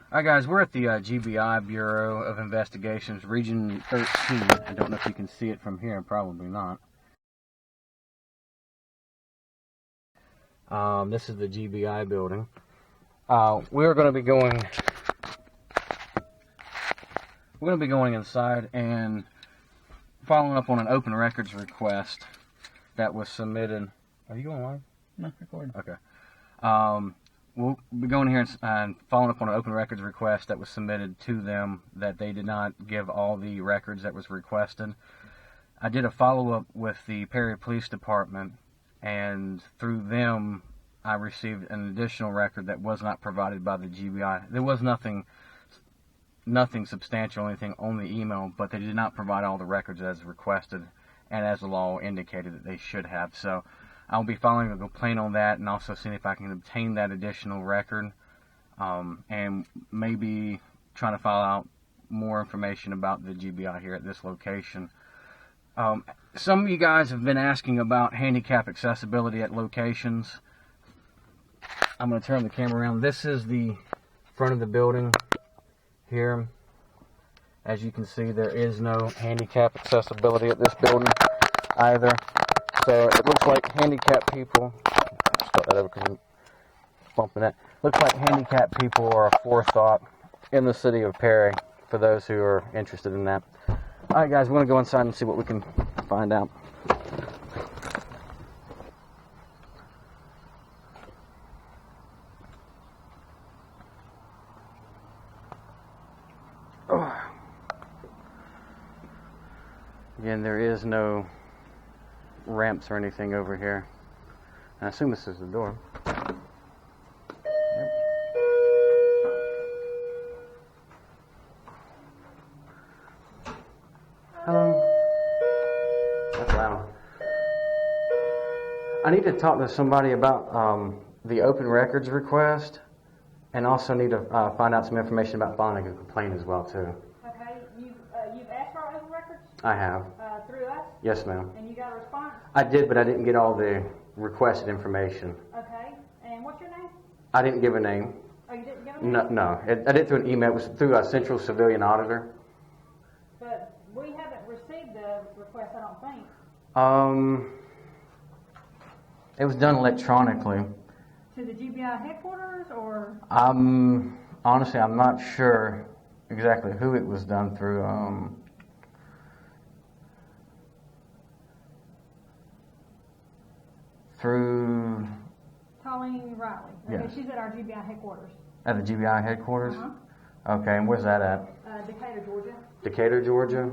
Alright guys, we're at the GBI Bureau of Investigations, Region 13. I don't know if you can see it from here, probably not. This is the GBI building. We're going to be going inside and following up on an open records request that was submitted. Are you going live? No, recording. Okay. We'll be going here and following up on an open records request that was submitted to them that they did not give all the records that was requested. I did a follow-up with the Perry Police Department, and through them I received an additional record that was not provided by the GBI. There was nothing substantial, anything on the email, but they did not provide all the records as requested and as the law indicated that they should have. So I'll be filing a complaint on that and also seeing if I can obtain that additional record, and maybe trying to file out more information about the GBI here at this location. Some of you guys have been asking about handicap accessibility at locations. I'm going to turn the camera around. This is the front of the building here. As you can see, there is no handicap accessibility at this building either. So it looks like handicapped people, start that over because I'm bumping that. Looks like handicapped people are a forethought in the city of Perry, for those who are interested in that. Alright guys, we're going to go inside and see what we can find out. Again, there is no ramps or anything over here. I assume this is the door. Yep. Hello. That's loud. I need to talk to somebody about the open records request, and also need to find out some information about filing a complaint as well too. Okay, you've asked for our open records? I have. Through us? Yes, ma'am. And you got a response? I did, but I didn't get all the requested information. Okay, and what's your name? I didn't give a name. Oh, you didn't give a name? No. I did through an email. It was through a Central Civilian Auditor. But we haven't received the request, I don't think. It was done electronically. To the GBI headquarters, or? Honestly, I'm not sure exactly who it was done through. Through Colleen Riley. Okay, yes. She's at our GBI headquarters. At the GBI headquarters? Uh-huh. Okay, and where's that at? Decatur, Georgia. Decatur, Georgia?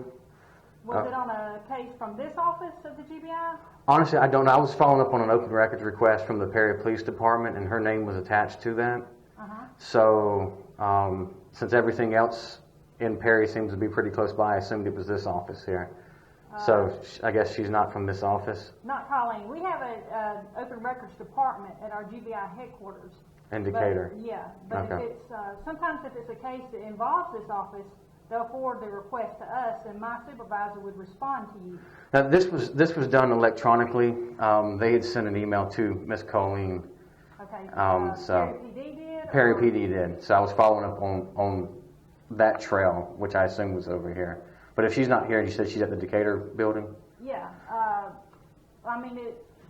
Was it on a case from this office of the GBI? Honestly, I don't know. I was following up on an open records request from the Perry Police Department, and her name was attached to that. Uh-huh. So, since everything else in Perry seems to be pretty close by, I assumed it was this office here. So, I guess she's not from this office? Not Colleen. We have an open records department at our GBI headquarters. In Decatur? But Okay. If it's, sometimes if it's a case that involves this office, they'll forward the request to us, and my supervisor would respond to you. Now, this was done electronically. They had sent an email to Miss Colleen. Okay. So Perry PD did? Perry PD did. So I was following up on that trail, which I assume was over here. But if she's not here, and you said she's at the Decatur building? Yeah.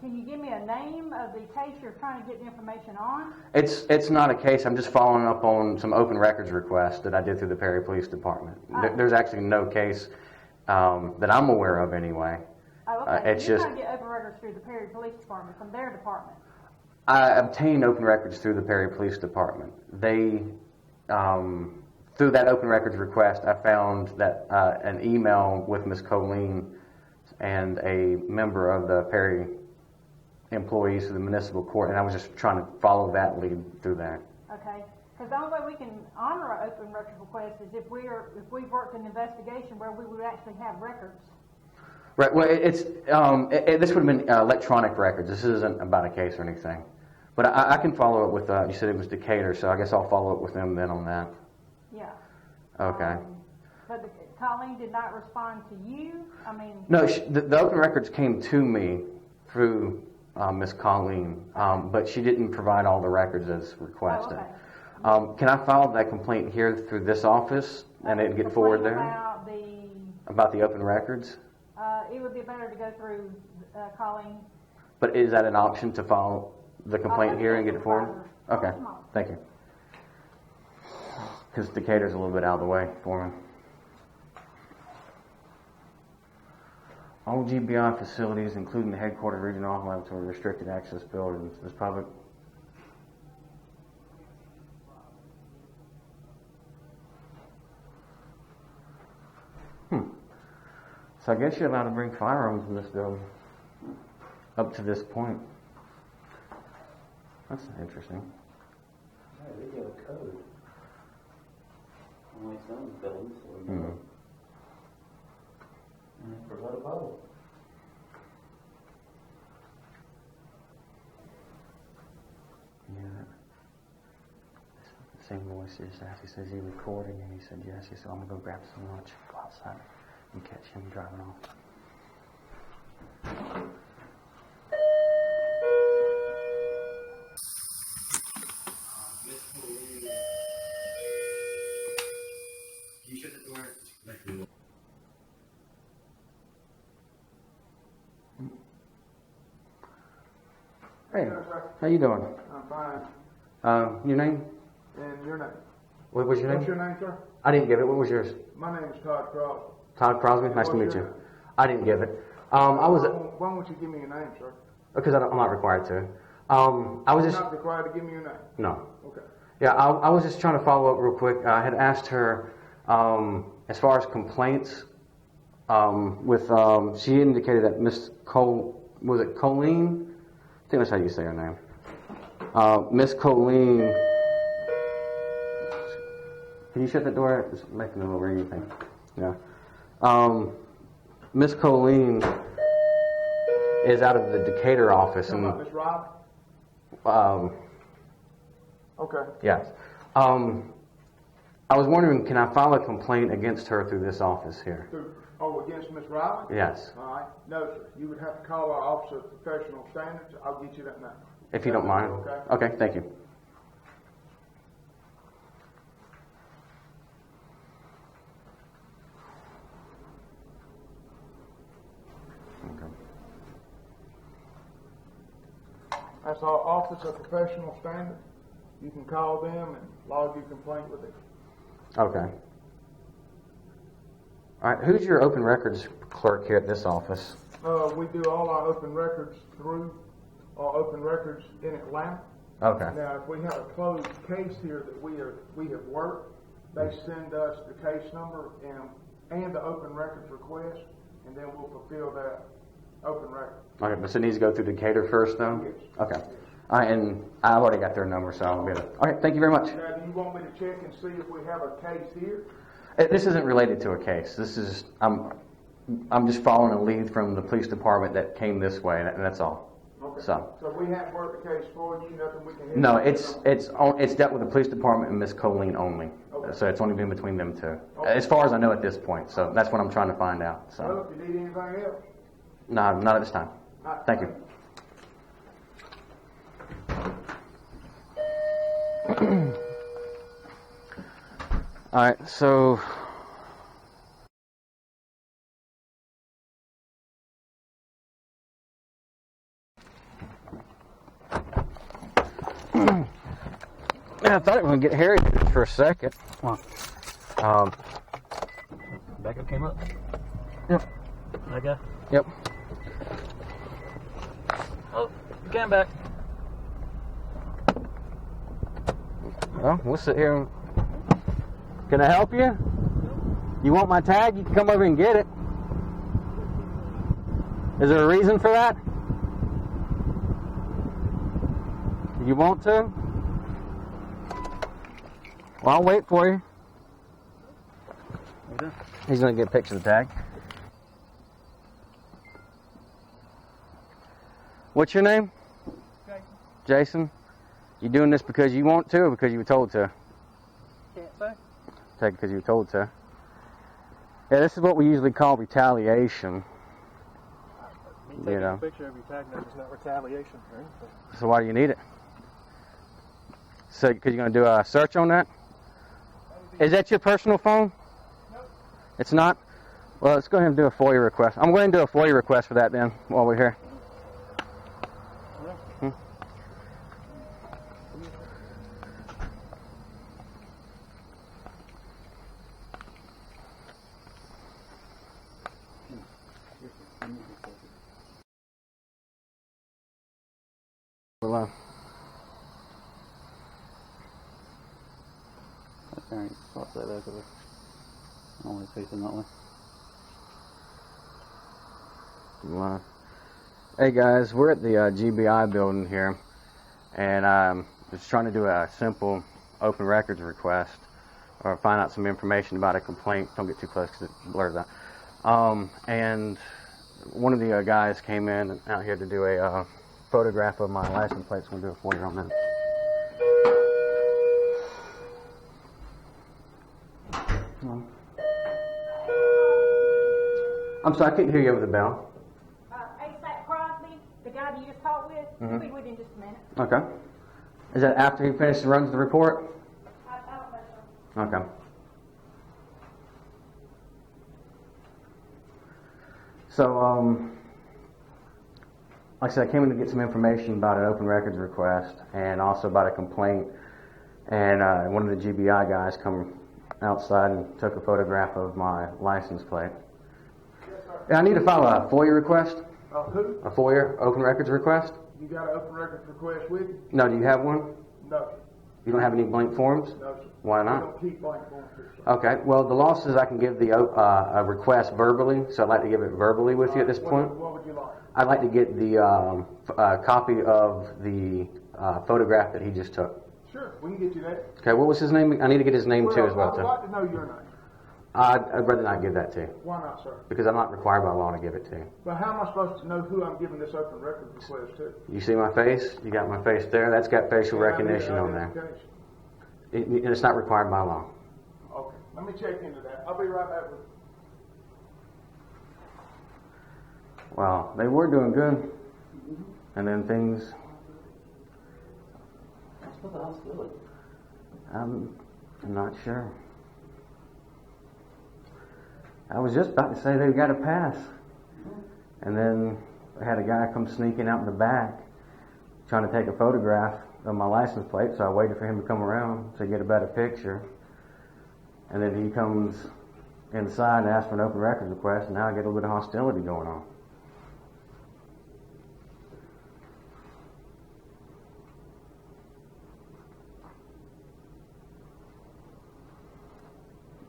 Can you give me a name of the case you're trying to get the information on? It's not a case. I'm just following up on some open records requests that I did through the Perry Police Department. There's actually no case that I'm aware of anyway. Oh, okay. It's You're just trying to get open records through the Perry Police Department, from their department. I obtained open records through the Perry Police Department. They through that open records request, I found that an email with Miss Colleen and a member of the Perry employees of the municipal court, and I was just trying to follow that lead through that. Okay, because the only way we can honor an open record request is if we've worked an investigation where we would actually have records. Right. Well, this would have been electronic records. This isn't about a case or anything. But I can follow up with. You said it was Decatur, so I guess I'll follow up with them then on that. Yeah. Okay. But Colleen did not respond to you? No, the open records came to me through Miss Colleen, but she didn't provide all the records as requested. Oh, okay. Can I file that complaint here through this office and it get forwarded there? About the open records? It would be better to go through calling. But is that an option to file the complaint here and get it forwarded? Okay, thank you. Because Decatur's a little bit out of the way for me. All GBI facilities, including the headquarters, regional office, laboratory, restricted access buildings, is public. So I guess you're allowed to bring firearms in this building up to this point. That's interesting. Yeah, they have a code. Only some buildings or no. And for what about? Yeah. Same voice just asked. He says, "Are you recording?" And he said, "Yes." He said, "I'm gonna go grab some lunch, go outside, and catch him driving off." You shut the door. Hey, how you doing? I'm fine. Your name? And your name? What was your name? What's your name, sir? I didn't give it. What was yours? My name is Todd Crosby. Todd Crosby. Nice to meet What's you. your name? I didn't give it. I was Why won't you give me your name, sir? because I'm not required to. I was You're just not required to give me your name. no. Okay. Yeah, I was just trying to follow up real quick. I had asked her as far as complaints with she indicated that Miss was it Colleen? I think that's how you say her name. Miss Colleen. Can you shut that door? It's making a little ringing thing. Yeah. Miss Colleen is out of the Decatur office, Talking about and Miss Rob? Okay. yes. I was wondering, can I file a complaint against her through this office here? Against Miss Riley? Yes. All right. No, sir. You would have to call our Office of Professional Standards. I'll get you that number. If you don't mind. Okay. Okay, thank you. That's our Office of Professional Standards. You can call them and log your complaint with it. Okay. All right, who's your open records clerk here at this office? We do all our open records through our open records in Atlanta. Okay. Now, if we have a closed case here that we have worked, they send us the case number and the open records request, and then we'll fulfill that open record. Okay, but so it needs to go through Decatur first, though? Yes. Okay. All right, and I've already got their number, so I'll get it. All right, thank you very much. Now, do you want me to check and see if we have a case here? This isn't related to a case. This is I'm just following a lead from the police department that came this way, and that's all. Okay. So we haven't worked the case for you. Nothing we can. Help no, you it's dealt with the police department and Miss Colleen only. Okay. So it's only been between them two, Okay. as far as I know at this point. So that's what I'm trying to find out. So Well, if you need anything else. no, not at this time. All right. Thank you. All right, so I thought it was going to get hairy for a second. Backup came up? Yep. That guy? Yep. Oh, you came back. Well, we'll sit here. And... Can I help you? You want my tag? You can come over and get it. Is there a reason for that? You want to? Well, I'll wait for you. Okay. He's going to get a picture of the tag. What's your name? Jason. Jason? You doing this because you want to or because you were told to? Can't say. Take it because you were told to. Yeah, this is what we usually call retaliation. Me You taking know. a picture of your tag number is not retaliation or anything. So why do you need it? So, because you're going to do a search on that? Is that your personal phone? Nope. It's not? Well, let's go ahead and do a FOIA request. I'm going to do a FOIA request for that then, while we're here. Hmm. Well, Alright, swap that back over. I don't want to face them that way. Hey guys, we're at the GBI building here, and I'm just trying to do a simple open records request or find out some information about a complaint. Don't get too close because it blurs out. And one of the guys came in out here to do a photograph of my license plate. So I'm going to do a FOIA on that. I'm sorry, I couldn't hear you over the bell. ASAP Crosby, the guy that you just talked with, he'll be with you in just a minute. Okay. Is that after he finishes runs the report? I don't know, sir. Okay. So, like I said, I came in to get some information about an open records request and also about a complaint. And one of the GBI guys come outside and took a photograph of my license plate. I need to file a FOIA request. Who? A FOIA, open records request? You got an open records request with you? No, do you have one? No. You don't have any blank forms? No, sir. Why We not? don't keep blank forms here, sir. Okay, well, the law says I can give the a request verbally, so I'd like to give it verbally with you at this point. What would you like? I'd like to get the copy of the photograph that he just took. Sure, we can get you that. Okay, what was his name? I need to get his name too as well, I'd too. like to know your name. I'd rather not give that to you, Why not, sir? because I'm not required by law to give it to you. But how am I supposed to know who I'm giving this open records request to? You see my face? You got my face there? That's got facial recognition on there. Identification. It's not required by law. Okay, let me check into that. I'll be right back with you. Well, they were doing good, and then things. What's the hostility? I'm not sure. I was just about to say they've got a pass, and then I had a guy come sneaking out in the back, trying to take a photograph of my license plate. So I waited for him to come around to get a better picture, and then he comes inside and asks for an open records request, and now I get a little bit of hostility going on.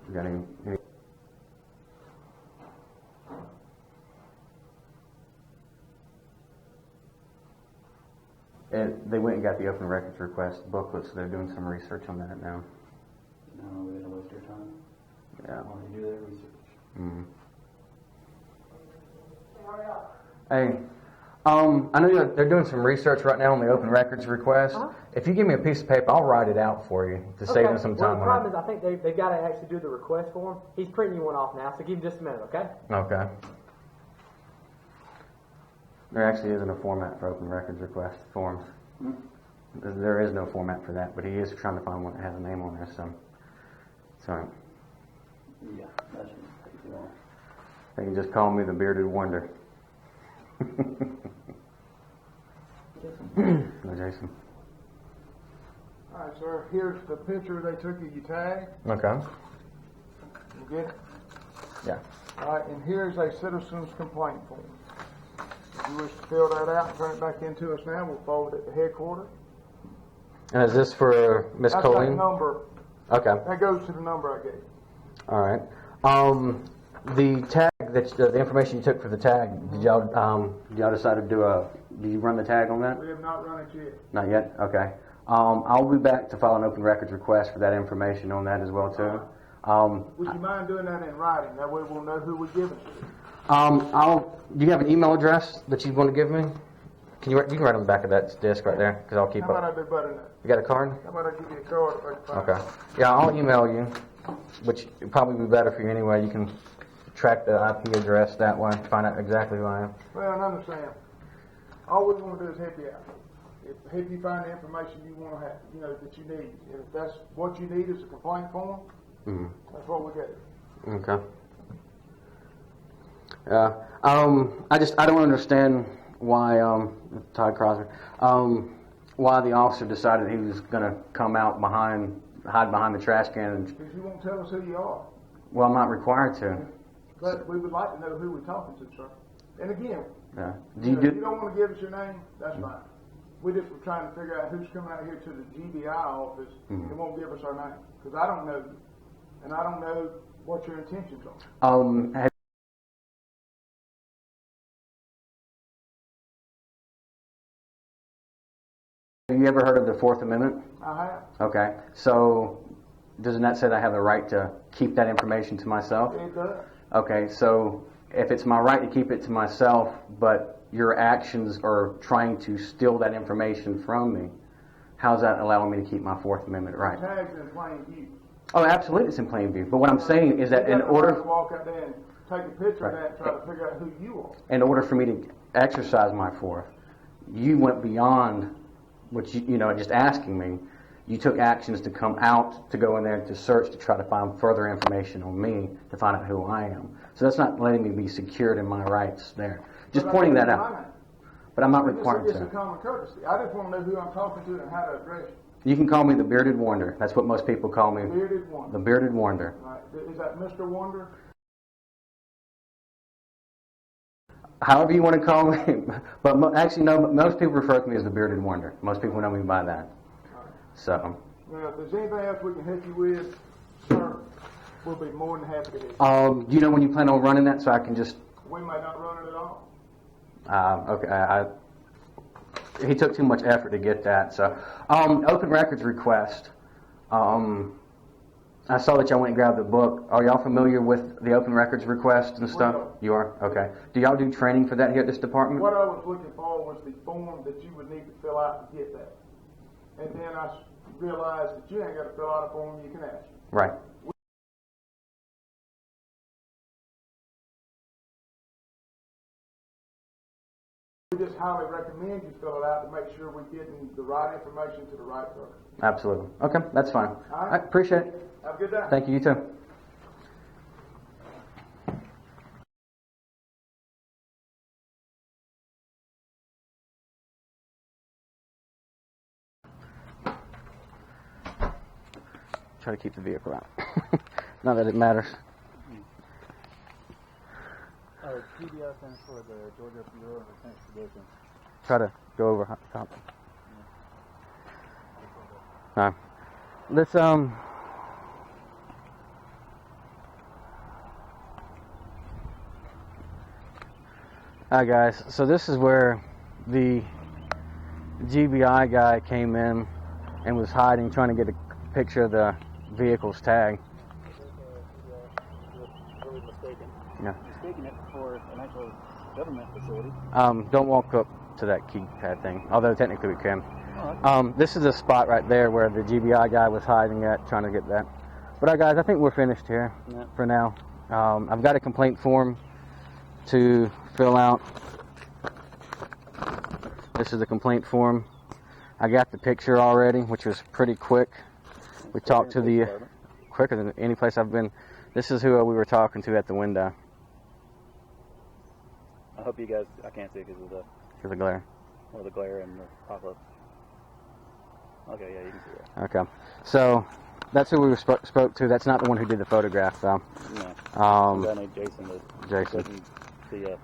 You got any they went and got the open records request booklet, so they're doing some research on that now. No, we gotta waste our time. Yeah. While they do their research. Mm-hmm. Hey, I know they're doing some research right now on the open records request. If you give me a piece of paper, I'll write it out for you to save them some time. Well, the problem is, I think they've got to actually do the request form. He's printing you one off now, so give him just a minute, okay? Okay. There actually isn't a format for open records request forms. There is no format for that, but he is trying to find one that has a name on there, so. Sorry. Yeah, that shouldn't take too long. They can just call me the bearded wonder. No, Jason. All right, sir. Here's the picture they took of your tag. Okay. You get it? Yeah. All right, and here's a citizen's complaint form. If you wish to fill that out and turn it back into us now, we'll forward it to headquarters. And is this for Miss That's Colleen? that number. Okay. That goes to the number I gave. All right. The tag the information you took for the tag, did y'all decide to do you run the tag on that? We have not run it yet. Not yet? Okay. I'll be back to file an open records request for that information on that as well too. Would you mind doing that in writing? That way we'll know who we're giving it to. Do you have an email address that you want to give me? You can write on the back of that disc right there, because I'll keep How about up. I do better than that? You got a card? How about I give you a card if I can find it? Okay. Yeah, I'll email you, which would probably be better for you anyway. You can track the IP address that way, find out exactly who I am. Well, I understand. All we want to do is help you out. if you find the information you want to have, you know, that you need, and if that's what you need is a complaint form, that's what we get. Okay. I don't understand why, Todd Crosby, why the officer decided he was going to come out hide behind the trash can. Because you won't tell us who you are. Well, I'm not required to. But we would like to know who we're talking to, sir. And again, Yeah. if you don't want to give us your name, that's fine. We just were trying to figure out who's coming out here to the GBI office and won't give us our name. Because I don't know you. And I don't know what your intentions are. Have you ever heard of the Fourth Amendment? I have. Okay. So, doesn't that say that I have the right to keep that information to myself? It does. Okay, so if it's my right to keep it to myself, but your actions are trying to steal that information from me, how's that allowing me to keep my Fourth Amendment right? The tag's in plain view. Oh, absolutely, it's in plain view. But what I'm saying is that in order to walk out there and take a picture of that and try to figure out who you are. in order for me to exercise my Fourth, you went beyond what you know, just asking me. You took actions to come out, to go in there to search, to try to find further information on me, to find out who I am. So that's not letting me be secured in my rights there. Just pointing that out. But I'm not required It's a to. common courtesy. I just want to know who I'm talking to and how to address you. You can call me the Bearded Wonder. That's what most people call me. Bearded Wonder. The Bearded Wonder. Right. Is that Mr. Wonder? However you want to call me. But actually, no, most people refer to me as the Bearded Wonder. Most people know me by that. So. Now, if there's anything else we can help you with, sir, we'll be more than happy to help you. Do you know when you plan on running that so I can just... We may not run it at all. Okay, he took too much effort to get that. So, open records request. I saw that y'all went and grabbed the book. Are y'all familiar with the open records request and stuff? You are? Okay. Do y'all do training for that here at this department? What I was looking for was the form that you would need to fill out to get that. And then I realized that you ain't got to fill out a form, you can ask. Right. We just highly recommend you fill it out to make sure we're getting the right information to the right person. Absolutely. Okay, that's fine. All right. I appreciate it. Have a good day. Thank you, you too. Try to keep the vehicle out. Not that it matters. GBI stands for the Georgia Bureau of Investigation. Try to go over top. Let's Alright guys, so this is where the GBI guy came in and was hiding, trying to get a picture of the vehicle's tag. Really mistaken. Yeah. Mistaking it for an actual government facility. Don't walk up to that keypad thing, although technically we can. Oh, okay. This is the spot right there where the GBI guy was hiding at, trying to get that. But alright guys, I think we're finished here for now. I've got a complaint form to fill out. This is the complaint form. I got the picture already, which was pretty quick. We talked to the quicker than any place I've been. This is who we were talking to at the window. I hope you guys, I can't see it because of the glare. the glare and the pop-up. Okay, yeah, you can see that. Okay, so that's who we spoke to. That's not the one who did the photograph, though. No. A guy named Jason. Jason. Doesn't see a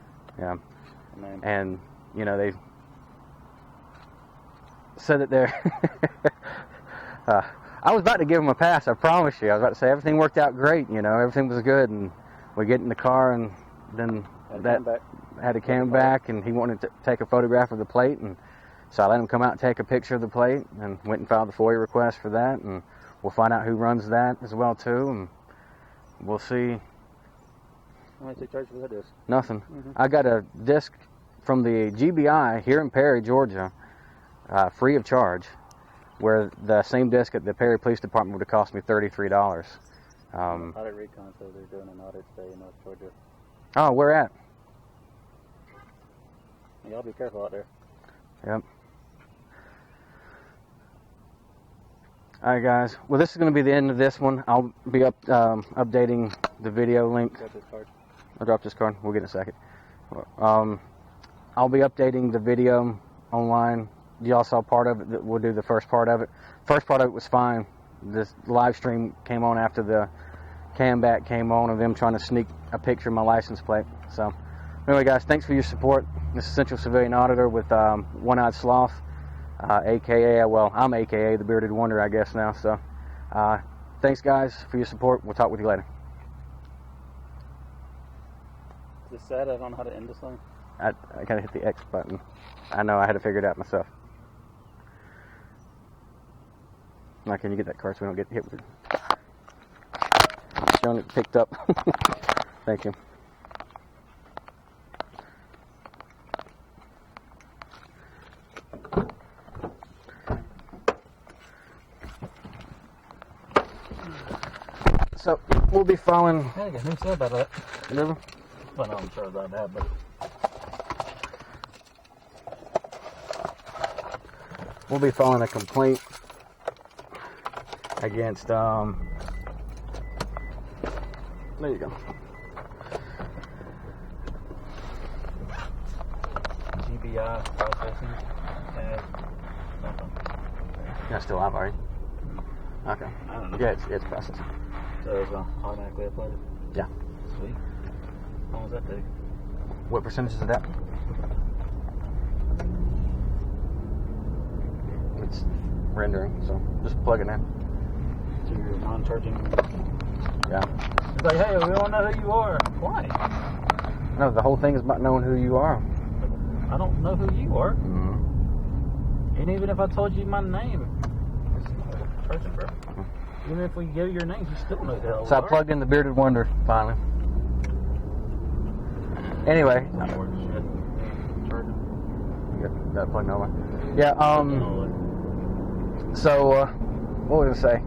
name. And you know they said that they're. I was about to give him a pass. I promise you. I was about to say everything worked out great. You know, everything was good, and we get in the car, and then had to come back, and he wanted to take a photograph of the plate, and so I let him come out and take a picture of the plate, and went and filed the FOIA request for that, and we'll find out who runs that as well too, and we'll see. How much they charge for that disc? Nothing. I got a disc from the GBI here in Perry, Georgia, free of charge, where the same disc at the Perry Police Department would have cost me $33. Audit Recon, so they're doing an audit today in North Georgia. Oh, where at? Y'all be careful out there. Yep. All right, guys. Well, this is going to be the end of this one. I'll be updating the video link. Got this card. I'll drop this card. We'll get in a second. I'll be updating the video online. Y'all saw part of it. We'll do the first part of it. First part of it was fine. This live stream came on after the cam back came on of them trying to sneak a picture of my license plate. So, anyway, guys, thanks for your support. This is Central Civilian Auditor with One-Eyed Sloth, a.k.a., well, I'm a.k.a. the Bearded Wonder, I guess, now. So, thanks, guys, for your support. We'll talk with you later. Is it sad I don't know how to end this thing? I gotta hit the X button. I know, I had to figure it out myself. Now, can you get that card so we don't get hit with it? Showing it picked up. Thank you. So, we'll be following... I got nothing to say about that. Never? Well, no, I'm sure about that, but... We'll be filing a complaint against, there you go. GBI processing has nothing. You're not still live, are you? Okay. I don't know. Yeah, it's processing. So it's automatically uploaded? Yeah. Sweet. How long does that take? What percentage is that? It's rendering, so just plug it in. So you're non-charging? Yeah. It's like, hey, we don't know who you are. Why? No, the whole thing is about knowing who you are. I don't know who you are. Mm-hmm. And even if I told you my name, it's not charging, bro. Even if we give you your names, you still know who the hell So we I are. plugged in the Bearded Wonder finally. Anyway. Not working shit. Charging. Got that plugged over. Yeah, so, what was I going to say?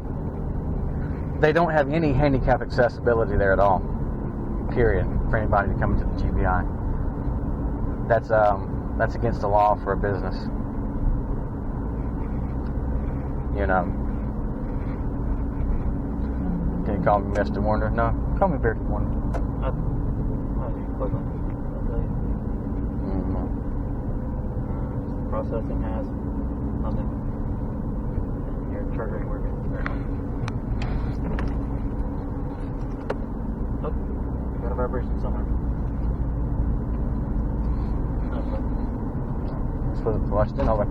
They don't have any handicap accessibility there at all. Period. For anybody to come into the GBI. That's against the law for a business. You know. Can you call me Mr. Wonder? No, call me Bearded Wonder. How do you click on it? Mm-hmm. Processing has nothing. Your charging working. Oh, got a vibration somewhere. Supposed to flush it over.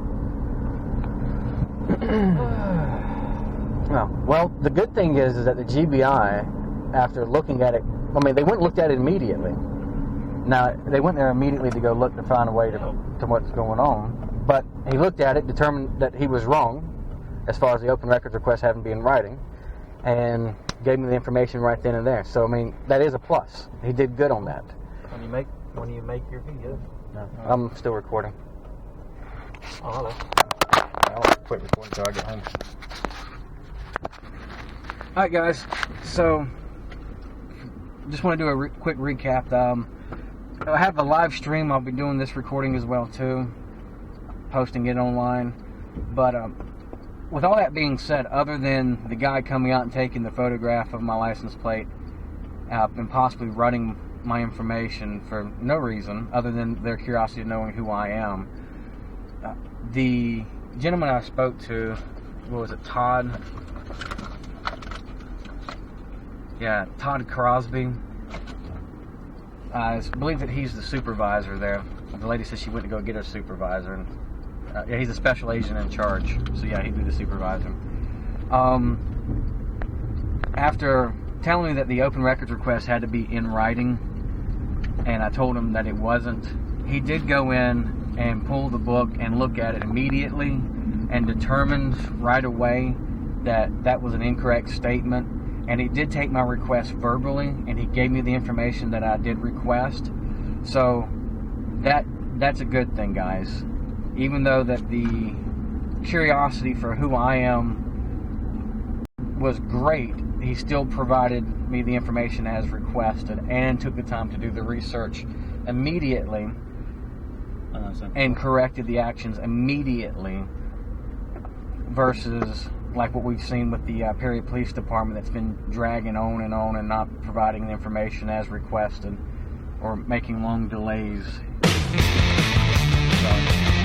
Well, the good thing is that the GBI, after looking at it, I mean, they went and looked at it immediately. Now, they went there immediately to go look to find a way to what's going on. But he looked at it, determined that he was wrong, as far as the open records request having been in writing, and gave me the information right then and there. So, I mean, that is a plus. He did good on that. When you make your video. No, I'm still recording. Oh, hello. I'll quit recording until I get home. Alright, guys. So, just want to do a quick recap. I have a live stream. I'll be doing this recording as well, too. Posting it online. But, with all that being said, other than the guy coming out and taking the photograph of my license plate and possibly running my information for no reason other than their curiosity of knowing who I am, the gentleman I spoke to, what was it, Todd? Yeah, Todd Crosby. I believe that he's the supervisor there. The lady said she went to go get her supervisor, and yeah, he's a special agent in charge. So yeah, he'd be the supervisor. After telling me that the open records request had to be in writing, and I told him that it wasn't, he did go in and pull the book and look at it immediately and determined right away that that was an incorrect statement. And he did take my request verbally, and he gave me the information that I did request. So that's a good thing, guys. Even though that the curiosity for who I am was great, he still provided me the information as requested and took the time to do the research immediately and corrected the actions immediately versus like what we've seen with the Perry Police Department that's been dragging on and not providing the information as requested or making long delays. So,